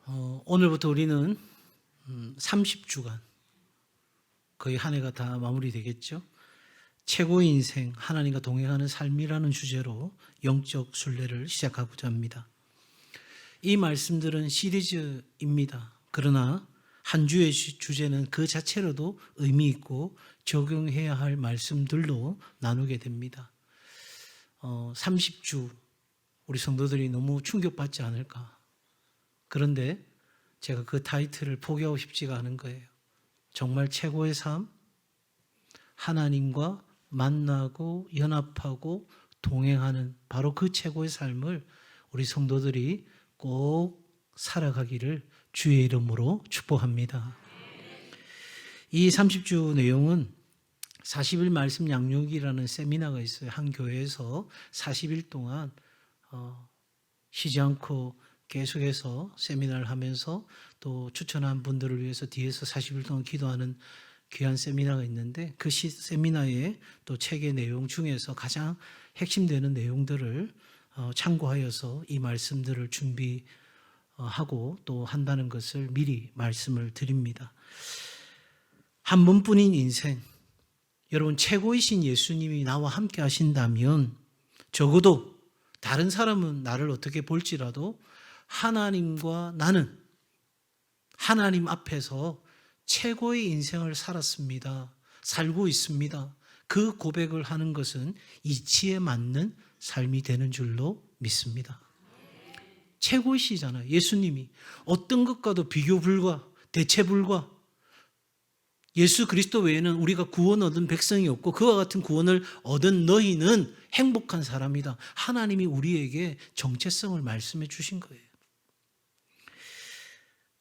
오늘부터 우리는 30주간 거의 한 해가 다 마무리되겠죠. 최고의 인생, 하나님과 동행하는 삶이라는 주제로 영적 순례를 시작하고자 합니다. 이 말씀들은 시리즈입니다. 그러나 한 주의 주제는 그 자체로도 의미 있고 적용해야 할 말씀들로 나누게 됩니다. 30주 우리 성도들이 너무 충격받지 않을까. 그런데 제가 그 타이틀을 포기하고 싶지가 않은 거예요. 정말 최고의 삶, 하나님과 만나고 연합하고 동행하는 바로 그 최고의 삶을 우리 성도들이 꼭 살아가기를 주의 이름으로 축복합니다. 이 30주 내용은 40일 말씀 양육이라는 세미나가 있어요. 한 교회에서 40일 동안 쉬지 않고 계속해서 세미나를 하면서 또 추천한 분들을 위해서 뒤에서 40일 동안 기도하는 귀한 세미나가 있는데 그 세미나의 또 책의 내용 중에서 가장 핵심되는 내용들을 참고하여서 이 말씀들을 준비하고 또 한다는 것을 미리 말씀을 드립니다. 한 번뿐인 인생, 여러분 최고이신 예수님이 나와 함께 하신다면 적어도 다른 사람은 나를 어떻게 볼지라도 하나님과 나는 하나님 앞에서 최고의 인생을 살았습니다. 살고 있습니다. 그 고백을 하는 것은 이치에 맞는 삶이 되는 줄로 믿습니다. 최고이시잖아요. 예수님이 어떤 것과도 비교 불가, 대체 불가. 예수 그리스도 외에는 우리가 구원 얻은 백성이 없고 그와 같은 구원을 얻은 너희는 행복한 사람이다. 하나님이 우리에게 정체성을 말씀해 주신 거예요.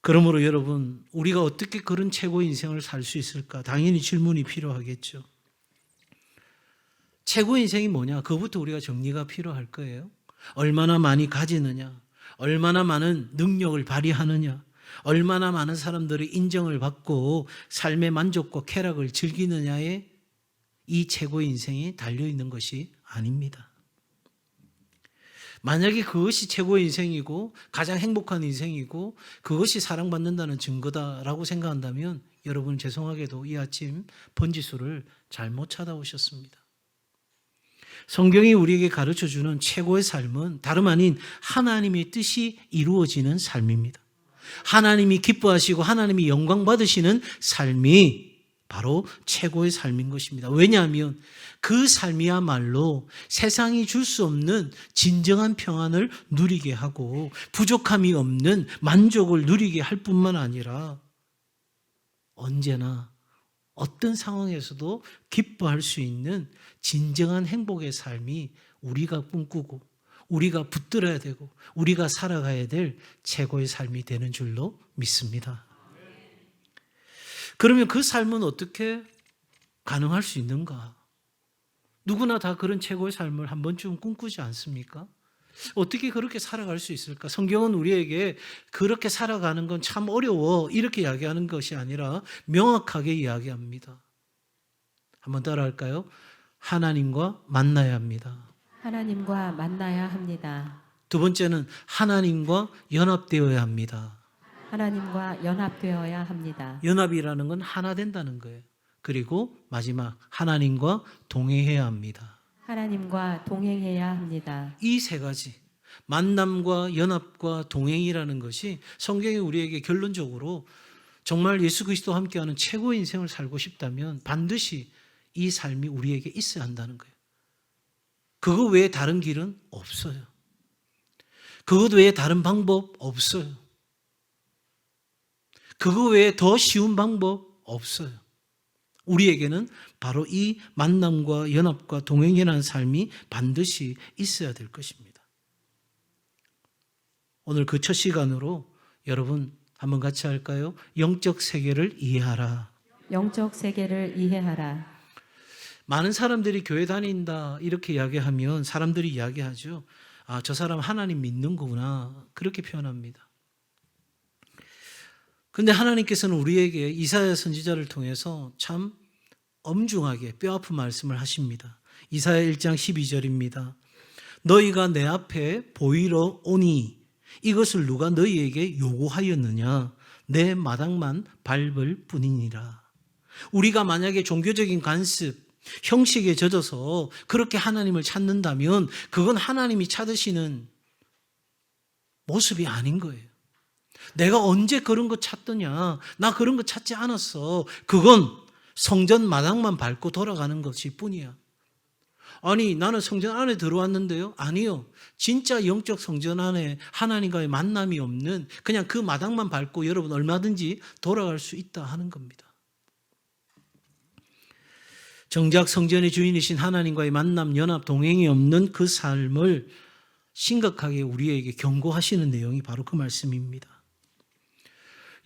그러므로 여러분, 우리가 어떻게 그런 최고의 인생을 살 수 있을까? 당연히 질문이 필요하겠죠. 최고의 인생이 뭐냐? 그것부터 우리가 정리가 필요할 거예요. 얼마나 많이 가지느냐? 얼마나 많은 능력을 발휘하느냐? 얼마나 많은 사람들의 인정을 받고 삶의 만족과 쾌락을 즐기느냐에 이 최고의 인생이 달려있는 것이 아닙니다. 만약에 그것이 최고의 인생이고 가장 행복한 인생이고 그것이 사랑받는다는 증거다라고 생각한다면 여러분 죄송하게도 이 아침 번지수를 잘못 찾아오셨습니다. 성경이 우리에게 가르쳐주는 최고의 삶은 다름 아닌 하나님의 뜻이 이루어지는 삶입니다. 하나님이 기뻐하시고 하나님이 영광 받으시는 삶이 바로 최고의 삶인 것입니다. 왜냐하면 그 삶이야말로 세상이 줄 수 없는 진정한 평안을 누리게 하고 부족함이 없는 만족을 누리게 할 뿐만 아니라 언제나 어떤 상황에서도 기뻐할 수 있는 진정한 행복의 삶이 우리가 꿈꾸고 우리가 붙들어야 되고 우리가 살아가야 될 최고의 삶이 되는 줄로 믿습니다. 그러면 그 삶은 어떻게 가능할 수 있는가? 누구나 다 그런 최고의 삶을 한 번쯤 꿈꾸지 않습니까? 어떻게 그렇게 살아갈 수 있을까? 성경은 우리에게 그렇게 살아가는 건 참 어려워 이렇게 이야기하는 것이 아니라 명확하게 이야기합니다. 한번 따라할까요? 하나님과 만나야 합니다. 하나님과 만나야 합니다. 두 번째는 하나님과 연합되어야 합니다. 하나님과 연합되어야 합니다. 연합이라는 건 하나 된다는 거예요. 그리고 마지막 하나님과 동행해야 합니다. 하나님과 동행해야 합니다. 이 세 가지 만남과 연합과 동행이라는 것이 성경이 우리에게 결론적으로 정말 예수 그리스도와 함께하는 최고의 인생을 살고 싶다면 반드시 이 삶이 우리에게 있어야 한다는 거예요. 그거 외에 다른 길은 없어요. 그것 외에 다른 방법 없어요. 그거 외에 더 쉬운 방법 없어요. 우리에게는 바로 이 만남과 연합과 동행이라는 삶이 반드시 있어야 될 것입니다. 오늘 그 첫 시간으로 여러분 한번 같이 할까요? 영적 세계를 이해하라. 영적 세계를 이해하라. 많은 사람들이 교회 다닌다 이렇게 이야기하면 사람들이 이야기하죠. 아, 저 사람 하나님 믿는 거구나. 그렇게 표현합니다. 근데 하나님께서는 우리에게 이사야 선지자를 통해서 참 엄중하게 뼈아픈 말씀을 하십니다. 이사야 1장 12절입니다. 너희가 내 앞에 보이러 오니 이것을 누가 너희에게 요구하였느냐? 내 마당만 밟을 뿐이니라. 우리가 만약에 종교적인 관습, 형식에 젖어서 그렇게 하나님을 찾는다면 그건 하나님이 찾으시는 모습이 아닌 거예요. 내가 언제 그런 거 찾더냐? 나 그런 거 찾지 않았어. 그건 성전 마당만 밟고 돌아가는 것일 뿐이야. 아니, 나는 성전 안에 들어왔는데요? 아니요. 진짜 영적 성전 안에 하나님과의 만남이 없는 그냥 그 마당만 밟고 여러분 얼마든지 돌아갈 수 있다 하는 겁니다. 정작 성전의 주인이신 하나님과의 만남, 연합, 동행이 없는 그 삶을 심각하게 우리에게 경고하시는 내용이 바로 그 말씀입니다.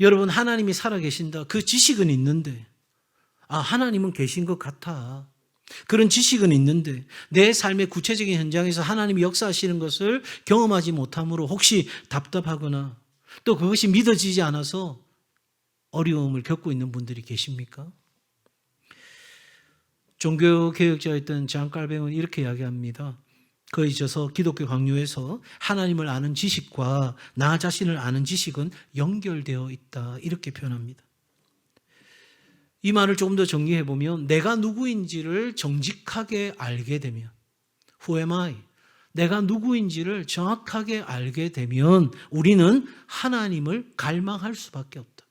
여러분, 하나님이 살아계신다. 그 지식은 있는데, 하나님은 계신 것 같아. 그런 지식은 있는데 내 삶의 구체적인 현장에서 하나님이 역사하시는 것을 경험하지 못함으로 혹시 답답하거나 또 그것이 믿어지지 않아서 어려움을 겪고 있는 분들이 계십니까? 종교개혁자였던 잔 칼뱅은 이렇게 이야기합니다. 그에 있어서 기독교 강요에서 하나님을 아는 지식과 나 자신을 아는 지식은 연결되어 있다, 이렇게 표현합니다. 이 말을 조금 더 정리해 보면 내가 누구인지를 정직하게 알게 되면, Who am I? 내가 누구인지를 정확하게 알게 되면 우리는 하나님을 갈망할 수밖에 없다.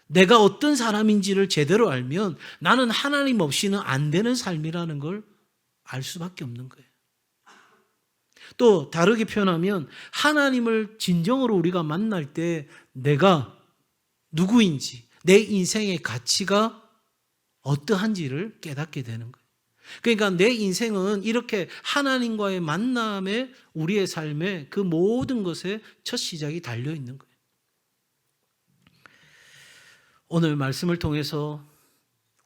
내가 어떤 사람인지를 제대로 알면 나는 하나님 없이는 안 되는 삶이라는 걸 알 수밖에 없는 거예요. 또 다르게 표현하면 하나님을 진정으로 우리가 만날 때 내가 누구인지, 내 인생의 가치가 어떠한지를 깨닫게 되는 거예요. 그러니까 내 인생은 이렇게 하나님과의 만남에 우리의 삶에 그 모든 것에 첫 시작이 달려 있는 거예요. 오늘 말씀을 통해서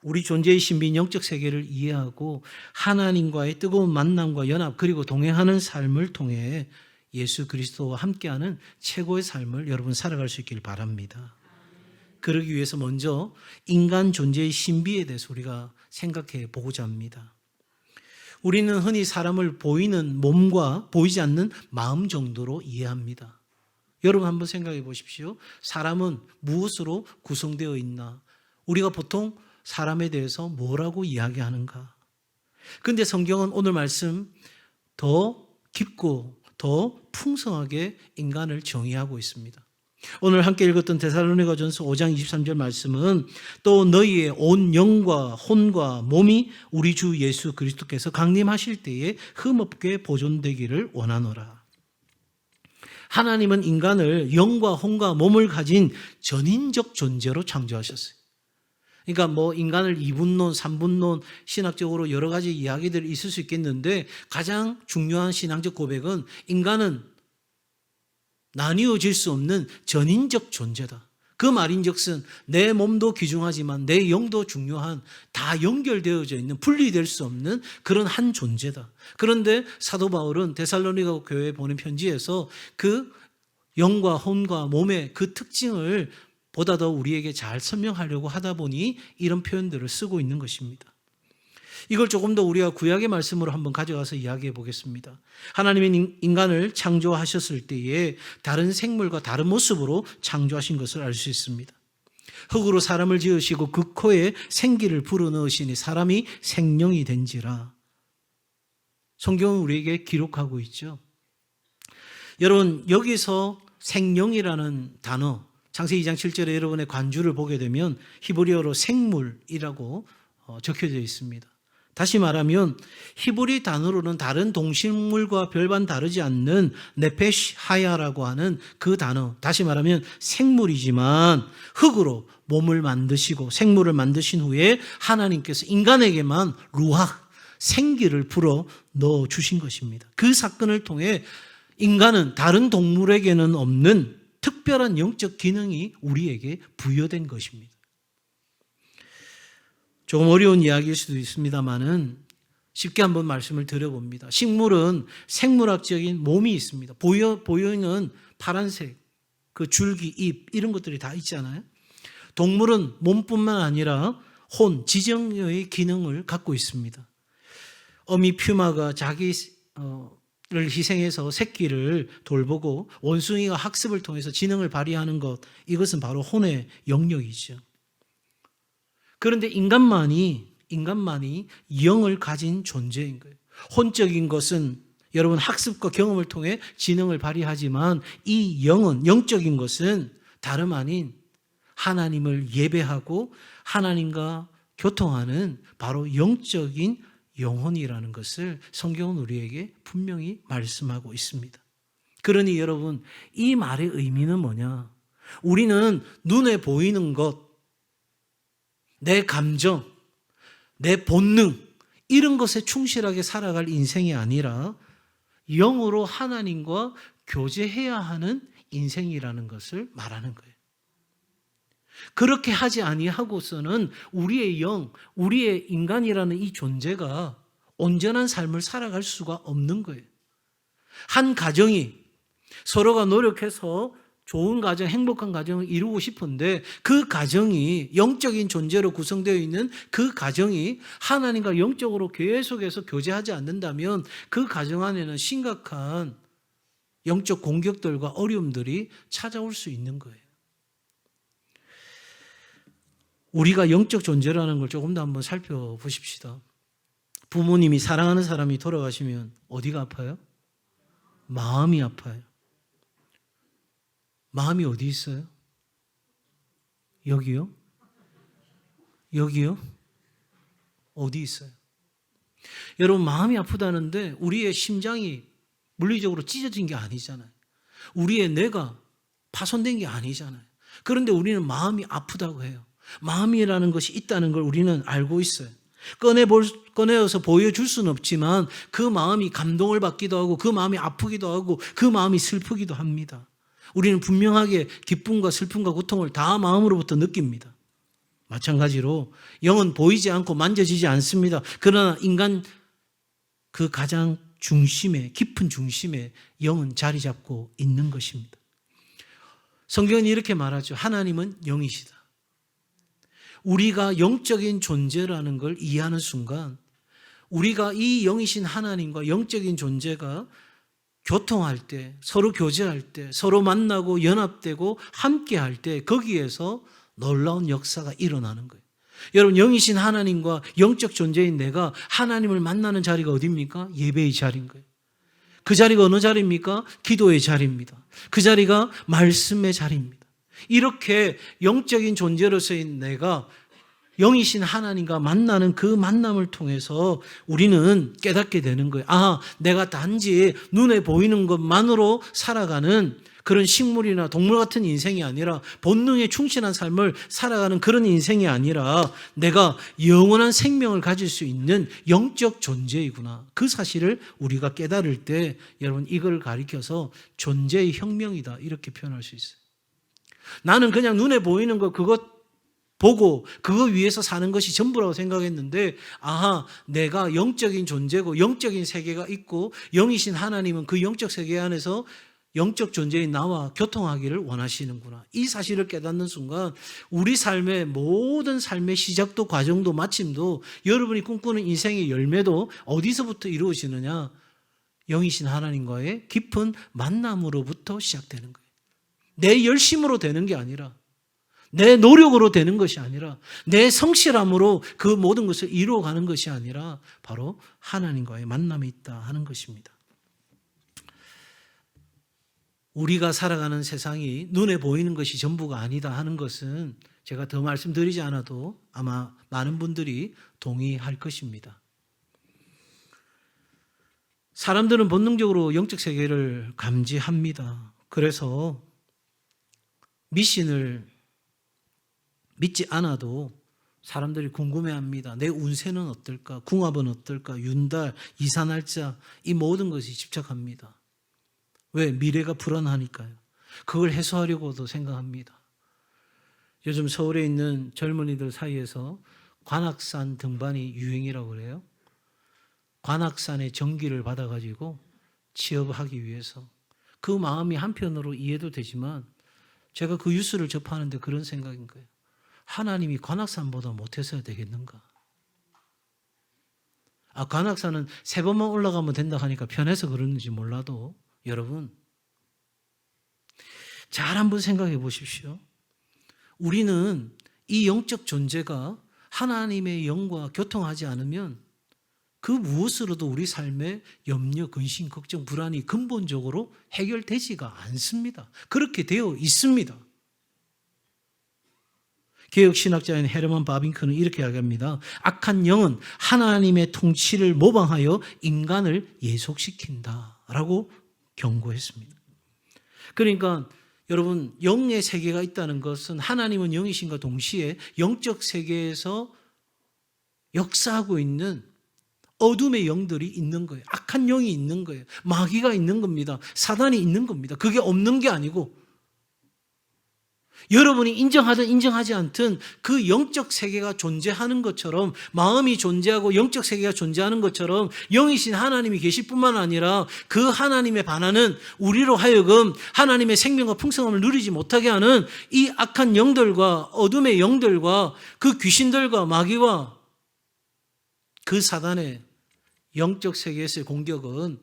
우리 존재의 신비인 영적 세계를 이해하고 하나님과의 뜨거운 만남과 연합 그리고 동행하는 삶을 통해 예수 그리스도와 함께하는 최고의 삶을 여러분 살아갈 수 있길 바랍니다. 그러기 위해서 먼저 인간 존재의 신비에 대해서 우리가 생각해 보고자 합니다. 우리는 흔히 사람을 보이는 몸과 보이지 않는 마음 정도로 이해합니다. 여러분 한번 생각해 보십시오. 사람은 무엇으로 구성되어 있나? 우리가 보통 사람에 대해서 뭐라고 이야기하는가? 그런데 성경은 오늘 말씀 더 깊고 더 풍성하게 인간을 정의하고 있습니다. 오늘 함께 읽었던 데살로니가전서 5장 23절 말씀은 또 너희의 온 영과 혼과 몸이 우리 주 예수 그리스도께서 강림하실 때에 흠없게 보존되기를 원하노라. 하나님은 인간을 영과 혼과 몸을 가진 전인적 존재로 창조하셨어요. 그러니까 뭐 인간을 2분론, 3분론 신학적으로 여러 가지 이야기들이 있을 수 있겠는데 가장 중요한 신앙적 고백은 인간은 나뉘어질 수 없는 전인적 존재다. 그 말인즉슨 내 몸도 귀중하지만 내 영도 중요한, 다 연결되어져 있는, 분리될 수 없는 그런 한 존재다. 그런데 사도 바울은 데살로니가 교회에 보낸 편지에서 그 영과 혼과 몸의 그 특징을 보다 더 우리에게 잘 설명하려고 하다 보니 이런 표현들을 쓰고 있는 것입니다. 이걸 조금 더 우리가 구약의 말씀으로 한번 가져가서 이야기해 보겠습니다. 하나님은 인간을 창조하셨을 때에 다른 생물과 다른 모습으로 창조하신 것을 알 수 있습니다. 흙으로 사람을 지으시고 그 코에 생기를 불어넣으시니 사람이 생명이 된지라. 성경은 우리에게 기록하고 있죠. 여러분, 여기서 생명이라는 단어, 창세기 2장 7절에 여러분의 관주를 보게 되면 히브리어로 생물이라고 적혀져 있습니다. 다시 말하면 히브리 단어로는 다른 동식물과 별반 다르지 않는 네페시 하야라고 하는 그 단어, 다시 말하면 생물이지만 흙으로 몸을 만드시고 생물을 만드신 후에 하나님께서 인간에게만 루ach, 생기를 불어 넣어 주신 것입니다. 그 사건을 통해 인간은 다른 동물에게는 없는 특별한 영적 기능이 우리에게 부여된 것입니다. 조금 어려운 이야기일 수도 있습니다만은 쉽게 한번 말씀을 드려봅니다. 식물은 생물학적인 몸이 있습니다. 보이는 파란색, 그 줄기, 잎 이런 것들이 다 있잖아요. 동물은 몸뿐만 아니라 혼, 지정의 기능을 갖고 있습니다. 어미 퓨마가 자기 희생해서 새끼를 돌보고 원숭이가 학습을 통해서 지능을 발휘하는 것, 이것은 바로 혼의 영역이죠. 그런데 인간만이 영을 가진 존재인 거예요. 혼적인 것은 여러분 학습과 경험을 통해 지능을 발휘하지만 이 영적인 것은 다름 아닌 하나님을 예배하고 하나님과 교통하는 바로 영적인 영혼이라는 것을 성경은 우리에게 분명히 말씀하고 있습니다. 그러니 여러분, 이 말의 의미는 뭐냐? 우리는 눈에 보이는 것, 내 감정, 내 본능, 이런 것에 충실하게 살아갈 인생이 아니라 영으로 하나님과 교제해야 하는 인생이라는 것을 말하는 거예요. 그렇게 하지 아니하고서는 우리의 우리의 인간이라는 이 존재가 온전한 삶을 살아갈 수가 없는 거예요. 한 가정이 서로가 노력해서 좋은 가정, 행복한 가정을 이루고 싶은데 그 가정이 영적인 존재로 구성되어 있는 그 가정이 하나님과 영적으로 계속해서 교제하지 않는다면 그 가정 안에는 심각한 영적 공격들과 어려움들이 찾아올 수 있는 거예요. 우리가 영적 존재라는 걸 조금 더 한번 살펴보십시다. 부모님이 사랑하는 사람이 돌아가시면 어디가 아파요? 마음이 아파요. 마음이 어디 있어요? 여기요? 여기요? 어디 있어요? 여러분, 마음이 아프다는데 우리의 심장이 물리적으로 찢어진 게 아니잖아요. 우리의 뇌가 파손된 게 아니잖아요. 그런데 우리는 마음이 아프다고 해요. 마음이라는 것이 있다는 걸 우리는 알고 있어요. 꺼내어서 보여줄 수는 없지만 그 마음이 감동을 받기도 하고 그 마음이 아프기도 하고 그 마음이 슬프기도 합니다. 우리는 분명하게 기쁨과 슬픔과 고통을 다 마음으로부터 느낍니다. 마찬가지로 영은 보이지 않고 만져지지 않습니다. 그러나 인간 그 가장 중심에, 깊은 중심에 영은 자리 잡고 있는 것입니다. 성경은 이렇게 말하죠. 하나님은 영이시다. 우리가 영적인 존재라는 걸 이해하는 순간 우리가 이 영이신 하나님과 영적인 존재가 교통할 때, 서로 교제할 때, 서로 만나고 연합되고 함께할 때 거기에서 놀라운 역사가 일어나는 거예요. 여러분, 영이신 하나님과 영적 존재인 내가 하나님을 만나는 자리가 어디입니까? 예배의 자리인 거예요. 그 자리가 어느 자리입니까? 기도의 자리입니다. 그 자리가 말씀의 자리입니다. 이렇게 영적인 존재로서의 내가 영이신 하나님과 만나는 그 만남을 통해서 우리는 깨닫게 되는 거예요. 아, 내가 단지 눈에 보이는 것만으로 살아가는 그런 식물이나 동물 같은 인생이 아니라 본능에 충실한 삶을 살아가는 그런 인생이 아니라 내가 영원한 생명을 가질 수 있는 영적 존재이구나. 그 사실을 우리가 깨달을 때 여러분 이걸 가리켜서 존재의 혁명이다 이렇게 표현할 수 있어요. 나는 그냥 눈에 보이는 거 그것 보고 그거 위해서 사는 것이 전부라고 생각했는데 아하, 내가 영적인 존재고 영적인 세계가 있고 영이신 하나님은 그 영적 세계 안에서 영적 존재인 나와 교통하기를 원하시는구나. 이 사실을 깨닫는 순간 우리 삶의 모든 삶의 시작도 과정도 마침도 여러분이 꿈꾸는 인생의 열매도 어디서부터 이루어지느냐? 영이신 하나님과의 깊은 만남으로부터 시작되는 거예요. 내 열심으로 되는 게 아니라 내 노력으로 되는 것이 아니라 내 성실함으로 그 모든 것을 이루어가는 것이 아니라 바로 하나님과의 만남에 있다 하는 것입니다. 우리가 살아가는 세상이 눈에 보이는 것이 전부가 아니다 하는 것은 제가 더 말씀드리지 않아도 아마 많은 분들이 동의할 것입니다. 사람들은 본능적으로 영적 세계를 감지합니다. 그래서 미신을 믿지 않아도 사람들이 궁금해합니다. 내 운세는 어떨까? 궁합은 어떨까? 윤달, 이사날짜 이 모든 것이 집착합니다. 왜? 미래가 불안하니까요. 그걸 해소하려고도 생각합니다. 요즘 서울에 있는 젊은이들 사이에서 관악산 등반이 유행이라고 그래요. 관악산의 전기를 받아가지고 취업하기 위해서. 그 마음이 한편으로 이해도 되지만 제가 그 뉴스를 접하는데 그런 생각인 거예요. 하나님이 관악산보다 못해서야 되겠는가? 관악산은 3번만 올라가면 된다 하니까 편해서 그러는지 몰라도 여러분 잘 한번 생각해 보십시오. 우리는 이 영적 존재가 하나님의 영과 교통하지 않으면 그 무엇으로도 우리 삶의 염려, 근심, 걱정, 불안이 근본적으로 해결되지가 않습니다. 그렇게 되어 있습니다. 개혁신학자인 헤르만 바빙크는 이렇게 이야기합니다. 악한 영은 하나님의 통치를 모방하여 인간을 예속시킨다라고 경고했습니다. 그러니까 여러분, 영의 세계가 있다는 것은 하나님은 영이신과 동시에 영적 세계에서 역사하고 있는 어둠의 영들이 있는 거예요. 악한 영이 있는 거예요. 마귀가 있는 겁니다. 사단이 있는 겁니다. 그게 없는 게 아니고 여러분이 인정하든 인정하지 않든 그 영적 세계가 존재하는 것처럼, 마음이 존재하고 영적 세계가 존재하는 것처럼 영이신 하나님이 계실 뿐만 아니라 그 하나님에 반하는 우리로 하여금 하나님의 생명과 풍성함을 누리지 못하게 하는 이 악한 영들과 어둠의 영들과 그 귀신들과 마귀와 그 사단의 영적 세계에서의 공격은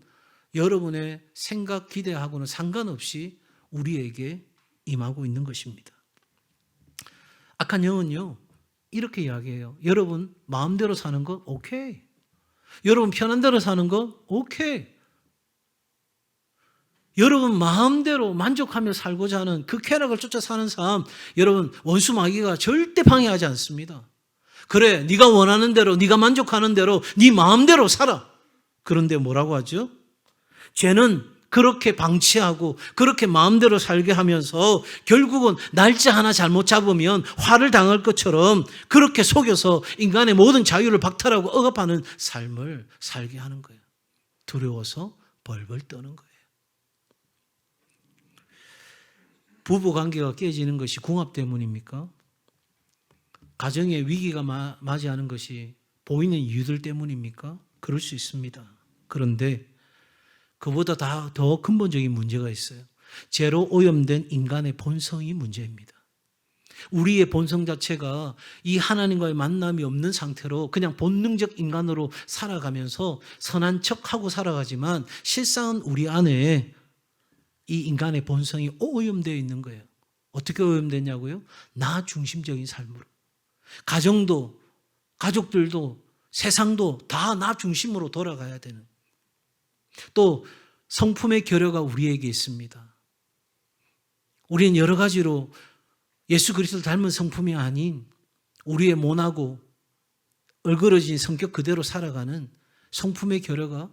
여러분의 생각, 기대하고는 상관없이 우리에게 임하고 있는 것입니다. 악한 영은요, 이렇게 이야기해요. 여러분 마음대로 사는 거 오케이. 여러분 편한 대로 사는 거 오케이. 여러분 마음대로 만족하며 살고자 하는 그 쾌락을 쫓아 사는 삶, 여러분 원수 마귀가 절대 방해하지 않습니다. 그래, 네가 원하는 대로, 네가 만족하는 대로, 네 마음대로 살아. 그런데 뭐라고 하죠? 죄는 그렇게 방치하고 그렇게 마음대로 살게 하면서 결국은 날짜 하나 잘못 잡으면 화를 당할 것처럼 그렇게 속여서 인간의 모든 자유를 박탈하고 억압하는 삶을 살게 하는 거예요. 두려워서 벌벌 떠는 거예요. 부부 관계가 깨지는 것이 궁합 때문입니까? 가정의 위기가 맞이하는 것이 보이는 이유들 때문입니까? 그럴 수 있습니다. 그런데 그보다 더 근본적인 문제가 있어요. 죄로 오염된 인간의 본성이 문제입니다. 우리의 본성 자체가 이 하나님과의 만남이 없는 상태로 그냥 본능적 인간으로 살아가면서 선한 척하고 살아가지만 실상은 우리 안에 이 인간의 본성이 오염되어 있는 거예요. 어떻게 오염됐냐고요? 나 중심적인 삶으로. 가정도, 가족들도, 세상도 다 나 중심으로 돌아가야 되는. 또 성품의 결여가 우리에게 있습니다. 우리는 여러 가지로 예수 그리스도를 닮은 성품이 아닌 우리의 모나고 얼그러진 성격 그대로 살아가는 성품의 결여가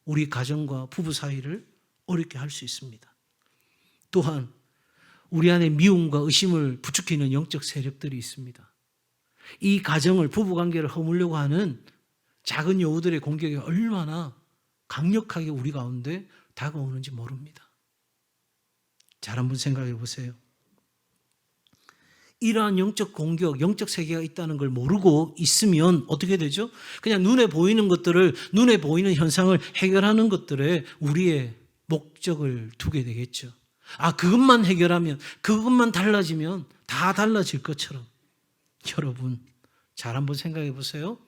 우리 가정과 부부 사이를 어렵게 할 수 있습니다. 또한 우리 안에 미움과 의심을 부추기는 영적 세력들이 있습니다. 이 가정을, 부부관계를 허물려고 하는 작은 여우들의 공격이 얼마나 강력하게 우리 가운데 다가오는지 모릅니다. 잘 한번 생각해 보세요. 이러한 영적 공격, 영적 세계가 있다는 걸 모르고 있으면 어떻게 되죠? 그냥 눈에 보이는 것들을, 눈에 보이는 현상을 해결하는 것들에 우리의 목적을 두게 되겠죠. 그것만 해결하면, 그것만 달라지면 다 달라질 것처럼. 여러분, 잘 한번 생각해 보세요.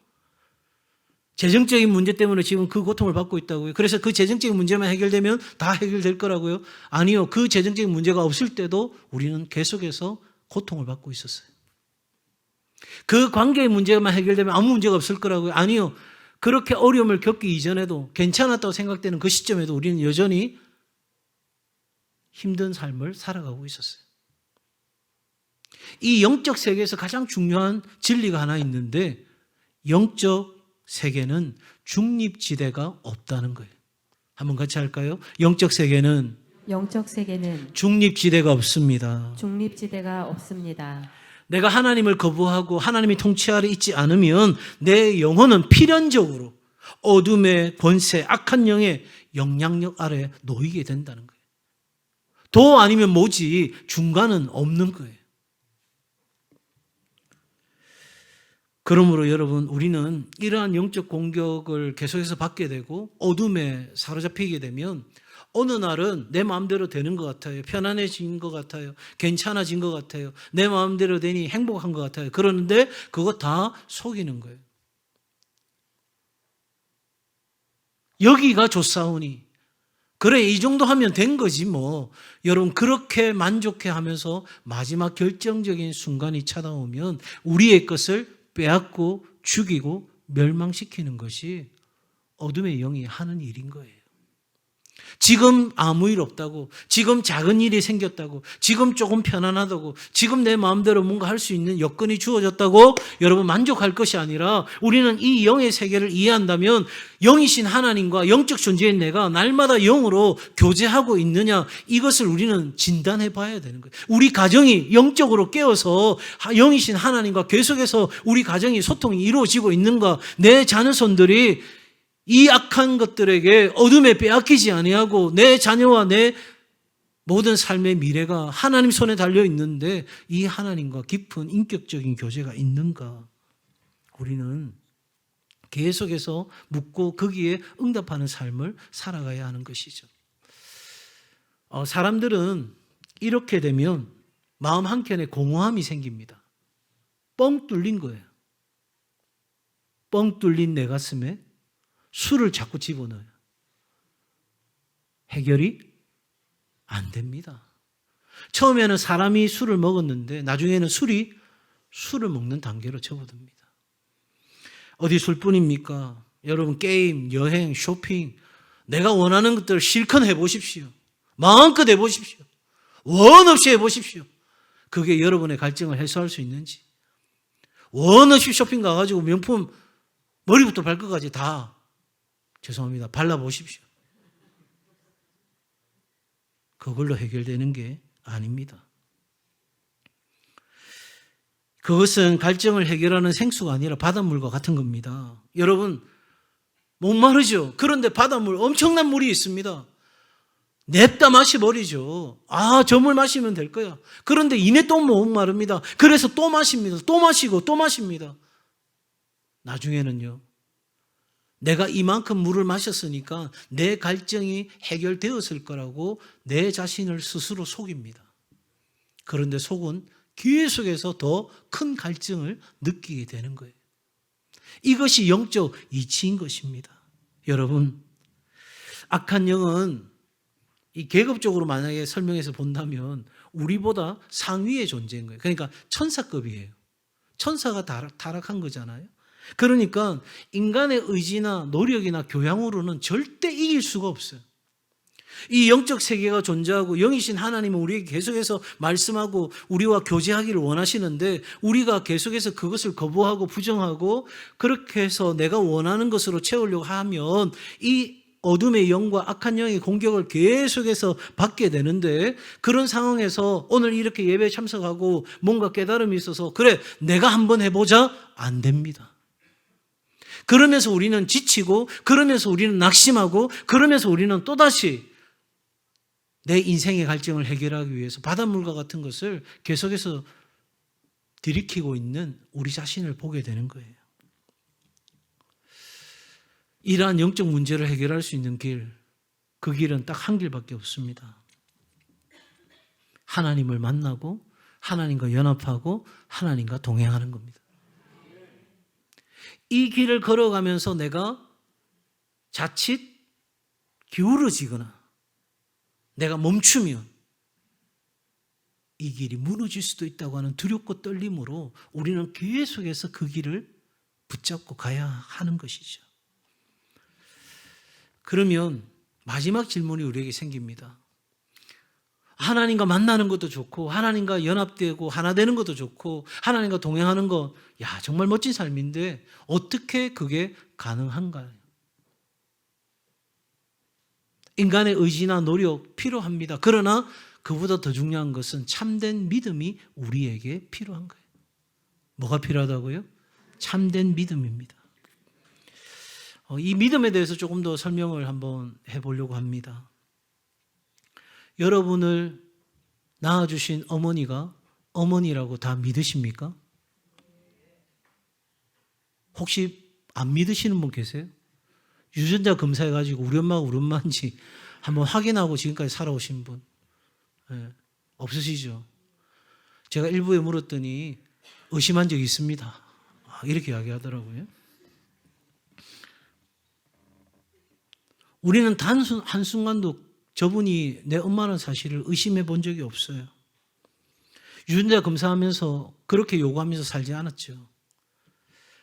재정적인 문제 때문에 지금 그 고통을 받고 있다고요. 그래서 그 재정적인 문제만 해결되면 다 해결될 거라고요? 아니요. 그 재정적인 문제가 없을 때도 우리는 계속해서 고통을 받고 있었어요. 그 관계의 문제만 해결되면 아무 문제가 없을 거라고요? 아니요. 그렇게 어려움을 겪기 이전에도 괜찮았다고 생각되는 그 시점에도 우리는 여전히 힘든 삶을 살아가고 있었어요. 이 영적 세계에서 가장 중요한 진리가 하나 있는데 영적 세계는 중립지대가 없다는 거예요. 한번 같이 할까요? 영적 세계는 중립지대가 없습니다. 중립지대가 없습니다. 내가 하나님을 거부하고 하나님이 통치 아래 있지 않으면 내 영혼은 필연적으로 어둠의 권세, 악한 영의 영향력 아래 놓이게 된다는 거예요. 도 아니면 뭐지 중간은 없는 거예요. 그러므로 여러분, 우리는 이러한 영적 공격을 계속해서 받게 되고 어둠에 사로잡히게 되면 어느 날은 내 마음대로 되는 것 같아요. 편안해진 것 같아요. 괜찮아진 것 같아요. 내 마음대로 되니 행복한 것 같아요. 그러는데 그거 다 속이는 거예요. 여기가 좋사오니. 그래, 이 정도 하면 된 거지 뭐. 여러분, 그렇게 만족해하면서 마지막 결정적인 순간이 찾아오면 우리의 것을 빼앗고 죽이고 멸망시키는 것이 어둠의 영이 하는 일인 거예요. 지금 아무 일 없다고, 지금 작은 일이 생겼다고, 지금 조금 편안하다고, 지금 내 마음대로 뭔가 할 수 있는 여건이 주어졌다고 여러분 만족할 것이 아니라, 우리는 이 영의 세계를 이해한다면 영이신 하나님과 영적 존재인 내가 날마다 영으로 교제하고 있느냐, 이것을 우리는 진단해 봐야 되는 거예요. 우리 가정이 영적으로 깨어서 영이신 하나님과 계속해서 우리 가정이 소통이 이루어지고 있는가, 내 자녀손들이 이 악한 것들에게 어둠에 빼앗기지 아니하고 내 자녀와 내 모든 삶의 미래가 하나님 손에 달려 있는데 이 하나님과 깊은 인격적인 교제가 있는가, 우리는 계속해서 묻고 거기에 응답하는 삶을 살아가야 하는 것이죠. 사람들은 이렇게 되면 마음 한켠에 공허함이 생깁니다. 뻥 뚫린 거예요. 뻥 뚫린 내 가슴에 술을 자꾸 집어넣어요. 해결이 안 됩니다. 처음에는 사람이 술을 먹었는데 나중에는 술이 술을 먹는 단계로 접어듭니다. 어디 술뿐입니까? 여러분, 게임, 여행, 쇼핑, 내가 원하는 것들을 실컷 해보십시오. 마음껏 해보십시오. 원 없이 해보십시오. 그게 여러분의 갈증을 해소할 수 있는지. 원 없이 쇼핑 가가지고 명품 머리부터 발끝까지 다, 죄송합니다, 발라보십시오. 그걸로 해결되는 게 아닙니다. 그것은 갈증을 해결하는 생수가 아니라 바닷물과 같은 겁니다. 여러분, 목마르죠? 그런데 바닷물, 엄청난 물이 있습니다. 냅다 마셔버리죠. 저 물 마시면 될 거야. 그런데 이내 또 목마릅니다. 그래서 또 마십니다. 또 마시고 또 마십니다. 나중에는요, 내가 이만큼 물을 마셨으니까 내 갈증이 해결되었을 거라고 내 자신을 스스로 속입니다. 그런데 속은 계속해서 더 큰 갈증을 느끼게 되는 거예요. 이것이 영적 이치인 것입니다. 여러분, 악한 영은 이 계급적으로 만약에 설명해서 본다면 우리보다 상위의 존재인 거예요. 그러니까 천사급이에요. 천사가 타락한 거잖아요. 그러니까 인간의 의지나 노력이나 교양으로는 절대 이길 수가 없어요. 이 영적 세계가 존재하고 영이신 하나님은 우리에게 계속해서 말씀하고 우리와 교제하기를 원하시는데, 우리가 계속해서 그것을 거부하고 부정하고 그렇게 해서 내가 원하는 것으로 채우려고 하면 이 어둠의 영과 악한 영의 공격을 계속해서 받게 되는데, 그런 상황에서 오늘 이렇게 예배에 참석하고 뭔가 깨달음이 있어서 그래 내가 한번 해보자, 안 됩니다. 그러면서 우리는 지치고, 그러면서 우리는 낙심하고, 그러면서 우리는 또다시 내 인생의 갈증을 해결하기 위해서 바닷물과 같은 것을 계속해서 들이키고 있는 우리 자신을 보게 되는 거예요. 이러한 영적 문제를 해결할 수 있는 길, 그 길은 딱 한 길밖에 없습니다. 하나님을 만나고 하나님과 연합하고 하나님과 동행하는 겁니다. 이 길을 걸어가면서 내가 자칫 기울어지거나 내가 멈추면 이 길이 무너질 수도 있다고 하는 두렵고 떨림으로 우리는 계속해서 그 길을 붙잡고 가야 하는 것이죠. 그러면 마지막 질문이 우리에게 생깁니다. 하나님과 만나는 것도 좋고 하나님과 연합되고 하나 되는 것도 좋고 하나님과 동행하는 것, 정말 멋진 삶인데 어떻게 그게 가능한가요? 인간의 의지나 노력 필요합니다. 그러나 그보다 더 중요한 것은 참된 믿음이 우리에게 필요한 거예요. 뭐가 필요하다고요? 참된 믿음입니다. 이 믿음에 대해서 조금 더 설명을 한번 해보려고 합니다. 여러분을 낳아주신 어머니가 어머니라고 다 믿으십니까? 혹시 안 믿으시는 분 계세요? 유전자 검사해가지고 우리 엄마가 우리 엄마인지 한번 확인하고 지금까지 살아오신 분 없으시죠? 제가 일부에 물었더니 의심한 적이 있습니다. 이렇게 이야기하더라고요. 우리는 한순간도 저분이 내 엄마라는 사실을 의심해 본 적이 없어요. 유전자 검사하면서 그렇게 요구하면서 살지 않았죠.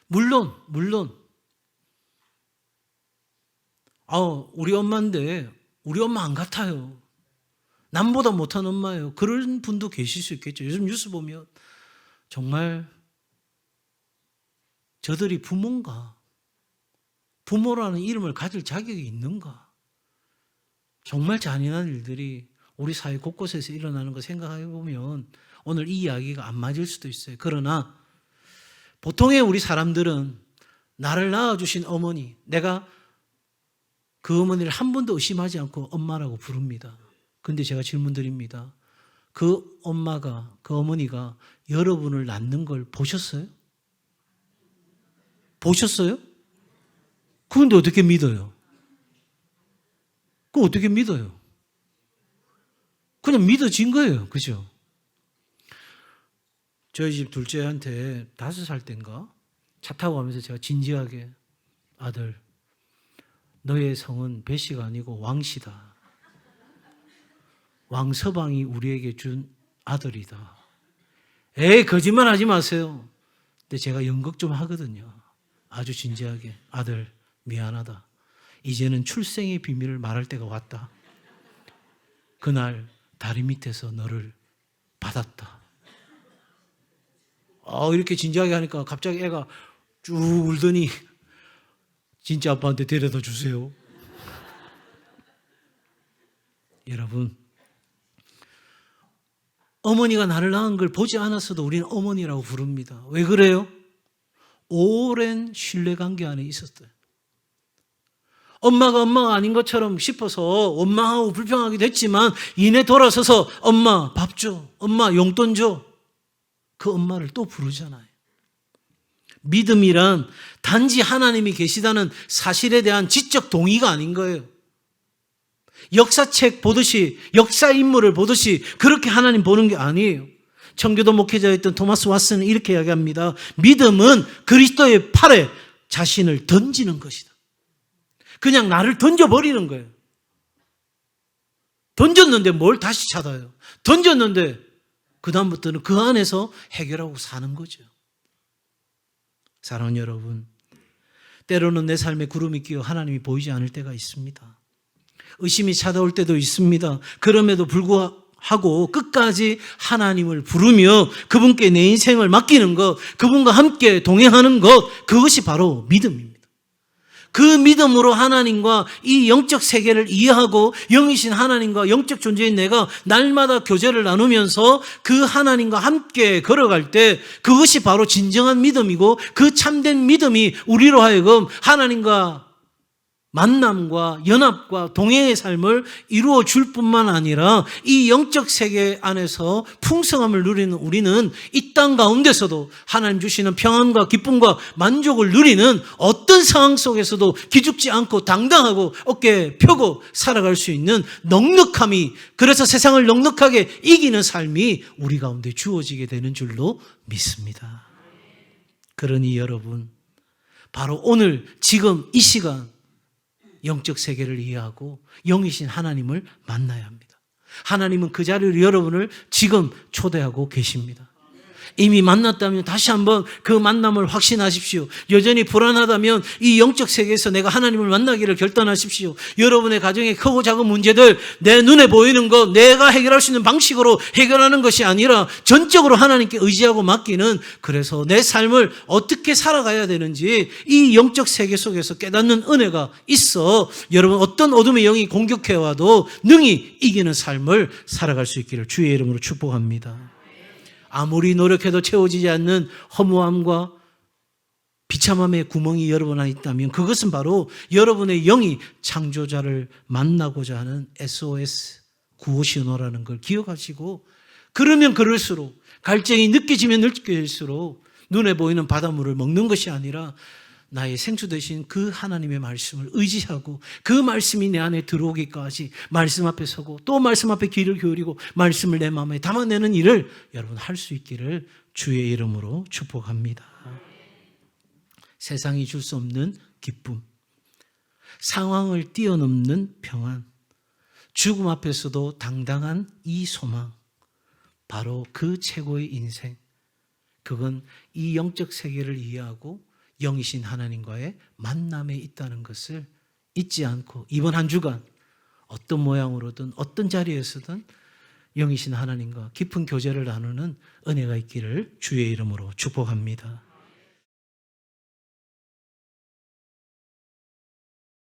물론 우리 엄마인데 우리 엄마 안 같아요. 남보다 못한 엄마예요. 그런 분도 계실 수 있겠죠. 요즘 뉴스 보면 정말 저들이 부모인가? 부모라는 이름을 가질 자격이 있는가? 정말 잔인한 일들이 우리 사회 곳곳에서 일어나는 거 생각해 보면 오늘 이 이야기가 안 맞을 수도 있어요. 그러나 보통의 우리 사람들은 나를 낳아주신 어머니, 내가 그 어머니를 한 번도 의심하지 않고 엄마라고 부릅니다. 그런데 제가 질문 드립니다. 그 어머니가 여러분을 낳는 걸 보셨어요? 보셨어요? 그런데 어떻게 믿어요? 그거 어떻게 믿어요? 그냥 믿어진 거예요. 그죠? 저희 집 둘째한테 5살 때인가 차 타고 가면서 제가 진지하게 아들, 너의 성은 배씨가 아니고 왕씨다. 왕서방이 우리에게 준 아들이다. 에이, 거짓말 하지 마세요. 근데 제가 연극 좀 하거든요. 아주 진지하게 아들 미안하다. 이제는 출생의 비밀을 말할 때가 왔다. 그날 다리 밑에서 너를 받았다. 이렇게 진지하게 하니까 갑자기 애가 쭉 울더니 진짜 아빠한테 데려다 주세요. 여러분, 어머니가 나를 낳은 걸 보지 않았어도 우리는 어머니라고 부릅니다. 왜 그래요? 오랜 신뢰관계 안에 있었어요. 엄마가 아닌 것처럼 싶어서 원망하고 불평하기도 했지만 이내 돌아서서 엄마 밥 줘, 엄마 용돈 줘. 그 엄마를 또 부르잖아요. 믿음이란 단지 하나님이 계시다는 사실에 대한 지적 동의가 아닌 거예요. 역사책 보듯이, 역사 인물을 보듯이 그렇게 하나님 보는 게 아니에요. 청교도 목회자였던 토마스 왓슨은 이렇게 이야기합니다. 믿음은 그리스도의 팔에 자신을 던지는 것이다. 그냥 나를 던져버리는 거예요. 던졌는데 뭘 다시 찾아요? 던졌는데 그 다음부터는 그 안에서 해결하고 사는 거죠. 사랑하는 여러분, 때로는 내 삶에 구름이 끼어 하나님이 보이지 않을 때가 있습니다. 의심이 찾아올 때도 있습니다. 그럼에도 불구하고 끝까지 하나님을 부르며 그분께 내 인생을 맡기는 것, 그분과 함께 동행하는 것, 그것이 바로 믿음입니다. 그 믿음으로 하나님과 이 영적 세계를 이해하고 영이신 하나님과 영적 존재인 내가 날마다 교제를 나누면서 그 하나님과 함께 걸어갈 때 그것이 바로 진정한 믿음이고 그 참된 믿음이 우리로 하여금 하나님과 만남과 연합과 동행의 삶을 이루어 줄 뿐만 아니라 이 영적 세계 안에서 풍성함을 누리는 우리는 이 땅 가운데서도 하나님 주시는 평안과 기쁨과 만족을 누리는 어떤 상황 속에서도 기죽지 않고 당당하고 어깨 펴고 살아갈 수 있는 넉넉함이, 그래서 세상을 넉넉하게 이기는 삶이 우리 가운데 주어지게 되는 줄로 믿습니다. 그러니 여러분, 바로 오늘 지금 이 시간 영적 세계를 이해하고 영이신 하나님을 만나야 합니다. 하나님은 그 자리로 여러분을 지금 초대하고 계십니다. 이미 만났다면 다시 한번 그 만남을 확신하십시오. 여전히 불안하다면 이 영적 세계에서 내가 하나님을 만나기를 결단하십시오. 여러분의 가정의 크고 작은 문제들, 내 눈에 보이는 것, 내가 해결할 수 있는 방식으로 해결하는 것이 아니라 전적으로 하나님께 의지하고 맡기는, 그래서 내 삶을 어떻게 살아가야 되는지 이 영적 세계 속에서 깨닫는 은혜가 있어 여러분 어떤 어둠의 영이 공격해와도 능히 이기는 삶을 살아갈 수 있기를 주의 이름으로 축복합니다. 아무리 노력해도 채워지지 않는 허무함과 비참함의 구멍이 여러분 안에 있다면 그것은 바로 여러분의 영이 창조자를 만나고자 하는 SOS 구호 신호라는 걸 기억하시고, 그러면 그럴수록, 갈증이 느껴지면 느껴질수록 눈에 보이는 바닷물을 먹는 것이 아니라 나의 생수 되신 그 하나님의 말씀을 의지하고 그 말씀이 내 안에 들어오기까지 말씀 앞에 서고 또 말씀 앞에 귀를 기울이고 말씀을 내 마음에 담아내는 일을 여러분 할 수 있기를 주의 이름으로 축복합니다. 세상이 줄 수 없는 기쁨, 상황을 뛰어넘는 평안, 죽음 앞에서도 당당한 이 소망, 바로 그 최고의 인생. 그건 이 영적 세계를 이해하고 영이신 하나님과의 만남에 있다는 것을 잊지 않고 이번 한 주간 어떤 모양으로든 어떤 자리에서든 영이신 하나님과 깊은 교제를 나누는 은혜가 있기를 주의 이름으로 축복합니다.